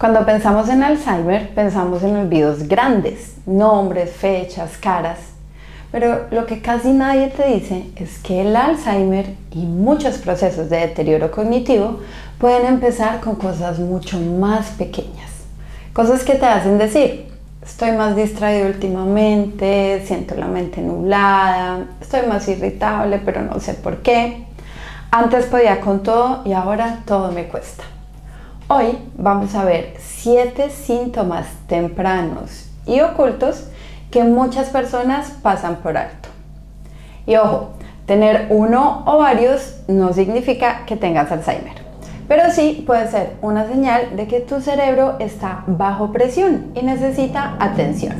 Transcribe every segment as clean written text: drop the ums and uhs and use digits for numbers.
Cuando pensamos en Alzheimer, pensamos en olvidos grandes, nombres, fechas, caras. Pero lo que casi nadie te dice es que el Alzheimer y muchos procesos de deterioro cognitivo pueden empezar con cosas mucho más pequeñas. Cosas que te hacen decir, estoy más distraído últimamente, siento la mente nublada, estoy más irritable pero no sé por qué. Antes podía con todo y ahora todo me cuesta. Hoy vamos a ver 7 síntomas tempranos y ocultos que muchas personas pasan por alto. Y ojo, tener uno o varios no significa que tengas Alzheimer, pero sí puede ser una señal de que tu cerebro está bajo presión y necesita atención.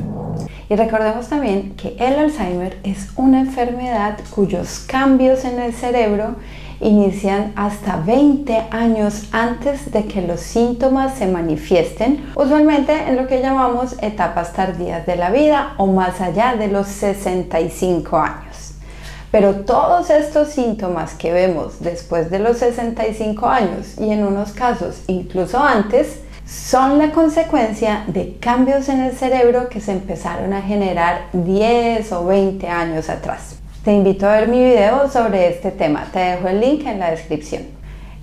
Y recordemos también que el Alzheimer es una enfermedad cuyos cambios en el cerebro inician hasta 20 años antes de que los síntomas se manifiesten, usualmente en lo que llamamos etapas tardías de la vida o más allá de los 65 años. Pero todos estos síntomas que vemos después de los 65 años y en unos casos incluso antes, son la consecuencia de cambios en el cerebro que se empezaron a generar 10 o 20 años atrás. Te invito a ver mi video sobre este tema, te dejo el link en la descripción.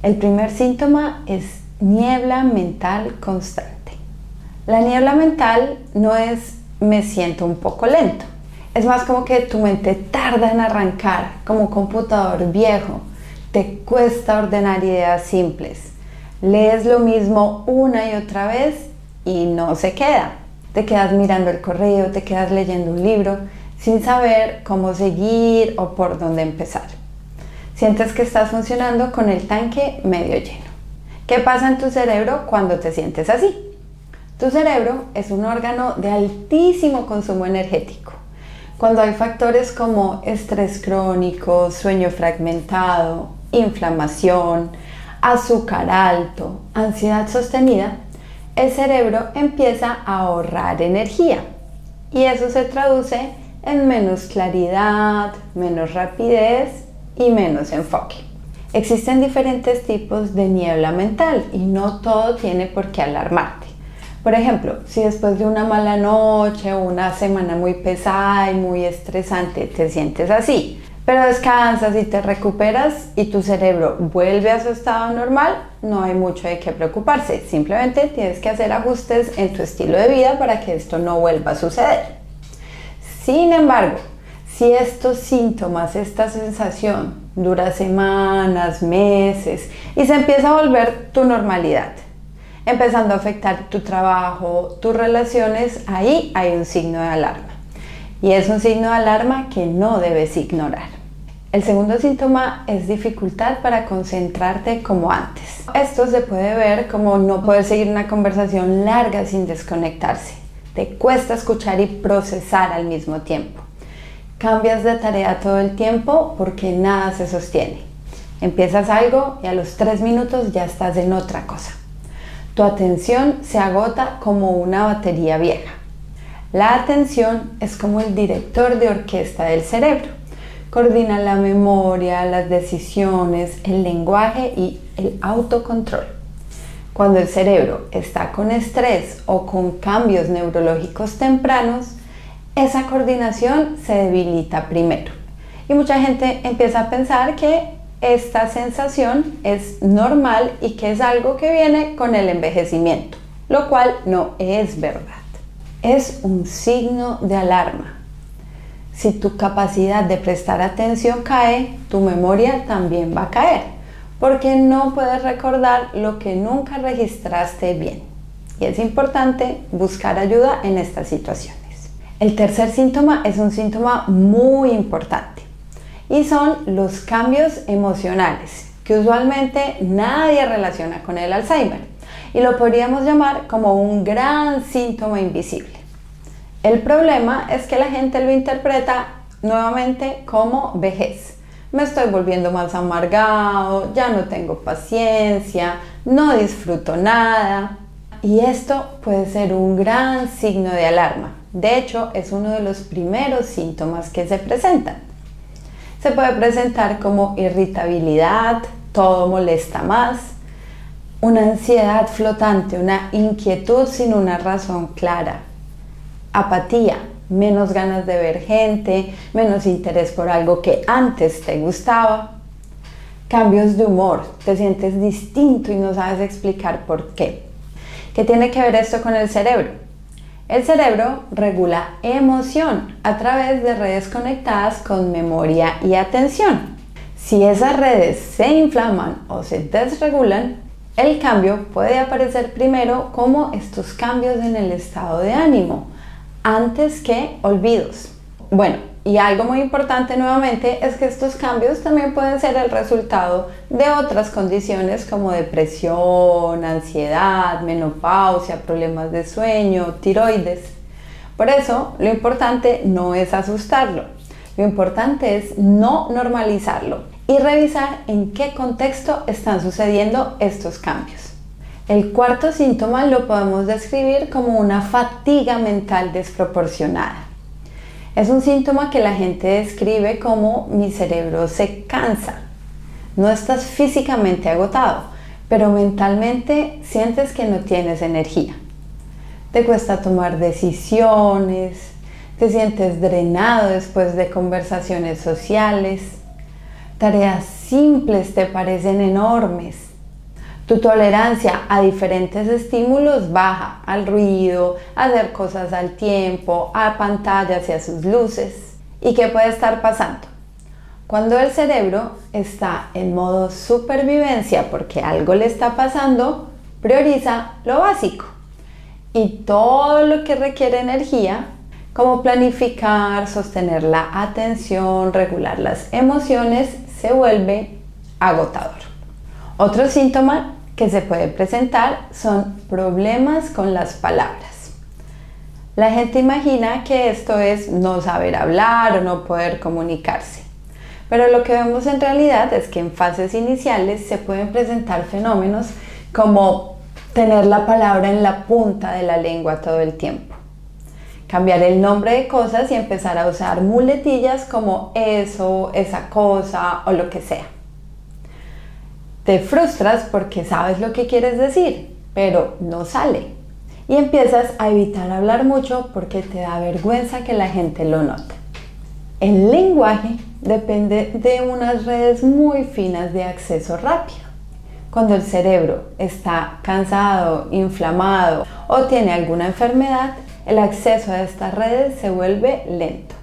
El primer síntoma es niebla mental constante. La niebla mental no es me siento un poco lento, es más como que tu mente tarda en arrancar, como un computador viejo, te cuesta ordenar ideas simples, lees lo mismo una y otra vez y no se queda. Te quedas mirando el correo, te quedas leyendo un libro, sin saber cómo seguir o por dónde empezar. Sientes que estás funcionando con el tanque medio lleno. ¿Qué pasa en tu cerebro cuando te sientes así? Tu cerebro es un órgano de altísimo consumo energético. Cuando hay factores como estrés crónico, sueño fragmentado, inflamación, azúcar alto, ansiedad sostenida, el cerebro empieza a ahorrar energía y eso se traduce en menos claridad, menos rapidez y menos enfoque. Existen diferentes tipos de niebla mental y no todo tiene por qué alarmarte. Por ejemplo, si después de una mala noche o una semana muy pesada y muy estresante te sientes así, pero descansas y te recuperas y tu cerebro vuelve a su estado normal, no hay mucho de qué preocuparse. Simplemente tienes que hacer ajustes en tu estilo de vida para que esto no vuelva a suceder. Sin embargo, si estos síntomas, esta sensación dura semanas, meses y se empieza a volver tu normalidad, empezando a afectar tu trabajo, tus relaciones, ahí hay un signo de alarma. Y es un signo de alarma que no debes ignorar. El segundo síntoma es dificultad para concentrarte como antes. Esto se puede ver como no poder seguir una conversación larga sin desconectarse. Te cuesta escuchar y procesar al mismo tiempo. Cambias de tarea todo el tiempo porque nada se sostiene. Empiezas algo y a los 3 minutos ya estás en otra cosa. Tu atención se agota como una batería vieja. La atención es como el director de orquesta del cerebro. Coordina la memoria, las decisiones, el lenguaje y el autocontrol. Cuando el cerebro está con estrés o con cambios neurológicos tempranos, esa coordinación se debilita primero. Y mucha gente empieza a pensar que esta sensación es normal y que es algo que viene con el envejecimiento, lo cual no es verdad. Es un signo de alarma. Si tu capacidad de prestar atención cae, tu memoria también va a caer, porque no puedes recordar lo que nunca registraste bien. Y es importante buscar ayuda en estas situaciones. El tercer síntoma es un síntoma muy importante y son los cambios emocionales, que usualmente nadie relaciona con el Alzheimer y lo podríamos llamar como un gran síntoma invisible. El problema es que la gente lo interpreta nuevamente como vejez. Me estoy volviendo más amargado, ya no tengo paciencia, no disfruto nada. Y esto puede ser un gran signo de alarma. De hecho, es uno de los primeros síntomas que se presentan. Se puede presentar como irritabilidad, todo molesta más, una ansiedad flotante, una inquietud sin una razón clara, apatía, menos ganas de ver gente, menos interés por algo que antes te gustaba, cambios de humor, te sientes distinto y no sabes explicar por qué. ¿Qué tiene que ver esto con el cerebro? El cerebro regula emoción a través de redes conectadas con memoria y atención. Si esas redes se inflaman o se desregulan, el cambio puede aparecer primero como estos cambios en el estado de ánimo, antes que olvidos. Bueno, y algo muy importante nuevamente es que estos cambios también pueden ser el resultado de otras condiciones como depresión, ansiedad, menopausia, problemas de sueño, tiroides. Por eso, lo importante no es asustarlo, lo importante es no normalizarlo y revisar en qué contexto están sucediendo estos cambios. El cuarto síntoma lo podemos describir como una fatiga mental desproporcionada. Es un síntoma que la gente describe como mi cerebro se cansa. No estás físicamente agotado, pero mentalmente sientes que no tienes energía. Te cuesta tomar decisiones, te sientes drenado después de conversaciones sociales, tareas simples te parecen enormes. Tu tolerancia a diferentes estímulos baja, al ruido, a hacer cosas al tiempo, a pantallas y a sus luces. ¿Y qué puede estar pasando? Cuando el cerebro está en modo supervivencia porque algo le está pasando, prioriza lo básico. Y todo lo que requiere energía, como planificar, sostener la atención, regular las emociones, se vuelve agotador. Otro síntoma que se puede presentar son problemas con las palabras. La gente imagina que esto es no saber hablar o no poder comunicarse, pero lo que vemos en realidad es que en fases iniciales se pueden presentar fenómenos como tener la palabra en la punta de la lengua todo el tiempo, cambiar el nombre de cosas y empezar a usar muletillas como eso, esa cosa o lo que sea. Te frustras porque sabes lo que quieres decir, pero no sale. Y empiezas a evitar hablar mucho porque te da vergüenza que la gente lo note. El lenguaje depende de unas redes muy finas de acceso rápido. Cuando el cerebro está cansado, inflamado o tiene alguna enfermedad, el acceso a estas redes se vuelve lento.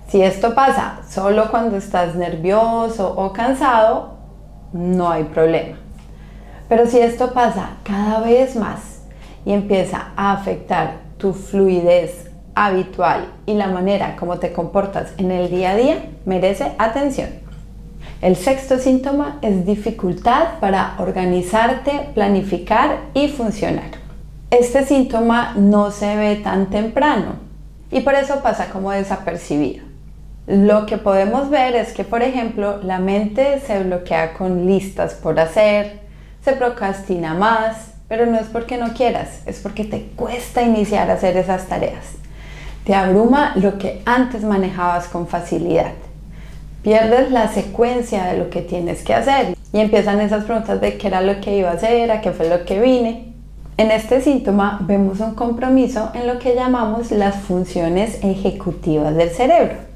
Si esto pasa solo cuando estás nervioso o cansado, no hay problema. Pero si esto pasa cada vez más y empieza a afectar tu fluidez habitual y la manera como te comportas en el día a día, merece atención. El sexto síntoma es dificultad para organizarte, planificar y funcionar. Este síntoma no se ve tan temprano y por eso pasa como desapercibido. Lo que podemos ver es que, por ejemplo, la mente se bloquea con listas por hacer, se procrastina más, pero no es porque no quieras, es porque te cuesta iniciar a hacer esas tareas. Te abruma lo que antes manejabas con facilidad. Pierdes la secuencia de lo que tienes que hacer y empiezan esas preguntas de qué era lo que iba a hacer, a qué fue lo que vine. En este síntoma vemos un compromiso en lo que llamamos las funciones ejecutivas del cerebro.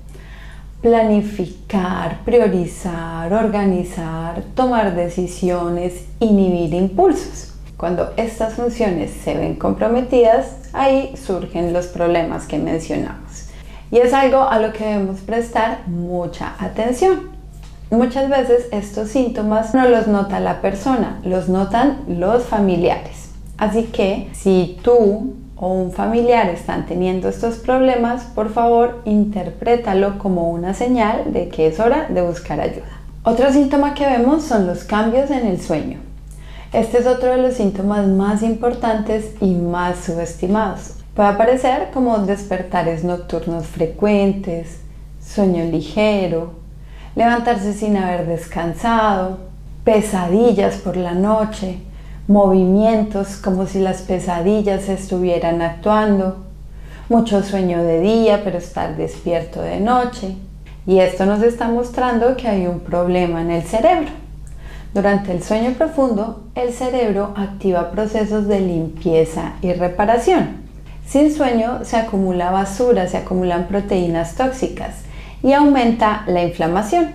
Planificar, priorizar, organizar, tomar decisiones, inhibir impulsos. Cuando estas funciones se ven comprometidas, ahí surgen los problemas que mencionamos. Y es algo a lo que debemos prestar mucha atención. Muchas veces estos síntomas no los nota la persona, los notan los familiares. Así que si tú o un familiar están teniendo estos problemas, por favor, interprétalo como una señal de que es hora de buscar ayuda. Otro síntoma que vemos son los cambios en el sueño. Este es otro de los síntomas más importantes y más subestimados. Puede aparecer como despertares nocturnos frecuentes, sueño ligero, levantarse sin haber descansado, pesadillas por la noche, movimientos como si las pesadillas estuvieran actuando, mucho sueño de día pero estar despierto de noche. Y esto nos está mostrando que hay un problema en el cerebro. Durante el sueño profundo, el cerebro activa procesos de limpieza y reparación. Sin sueño se acumula basura, se acumulan proteínas tóxicas y aumenta la inflamación.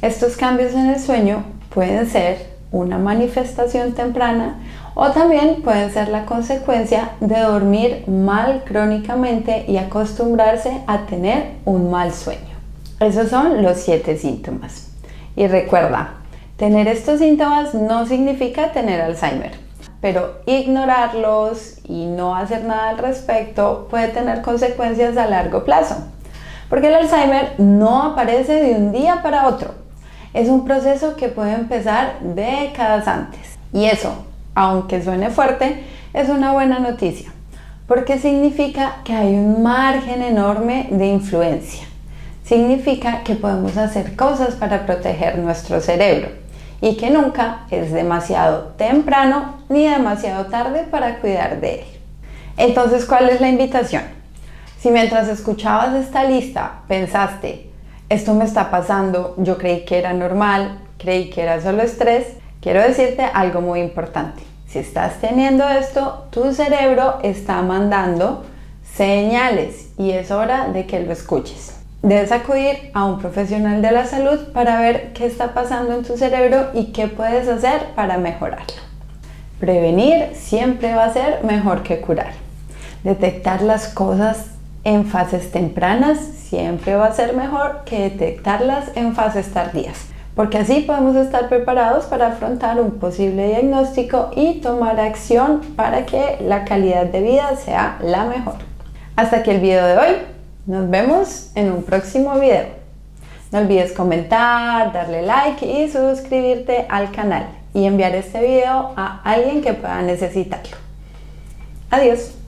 Estos cambios en el sueño pueden ser una manifestación temprana o también pueden ser la consecuencia de dormir mal crónicamente y acostumbrarse a tener un mal sueño. Esos son los 7 síntomas. Y recuerda, tener estos síntomas no significa tener Alzheimer, pero ignorarlos y no hacer nada al respecto puede tener consecuencias a largo plazo. Porque el Alzheimer no aparece de un día para otro. Es un proceso que puede empezar décadas antes. Y eso, aunque suene fuerte, es una buena noticia, porque significa que hay un margen enorme de influencia. Significa que podemos hacer cosas para proteger nuestro cerebro y que nunca es demasiado temprano ni demasiado tarde para cuidar de él. Entonces, ¿cuál es la invitación? Si mientras escuchabas esta lista pensaste, esto me está pasando, yo creí que era normal, creí que era solo estrés, quiero decirte algo muy importante. Si estás teniendo esto, tu cerebro está mandando señales y es hora de que lo escuches. Debes acudir a un profesional de la salud para ver qué está pasando en tu cerebro y qué puedes hacer para mejorarlo. Prevenir siempre va a ser mejor que curar. Detectar las cosas en fases tempranas siempre va a ser mejor que detectarlas en fases tardías, porque así podemos estar preparados para afrontar un posible diagnóstico y tomar acción para que la calidad de vida sea la mejor. Hasta aquí el video de hoy. Nos vemos en un próximo video. No olvides comentar, darle like y suscribirte al canal y enviar este video a alguien que pueda necesitarlo. Adiós.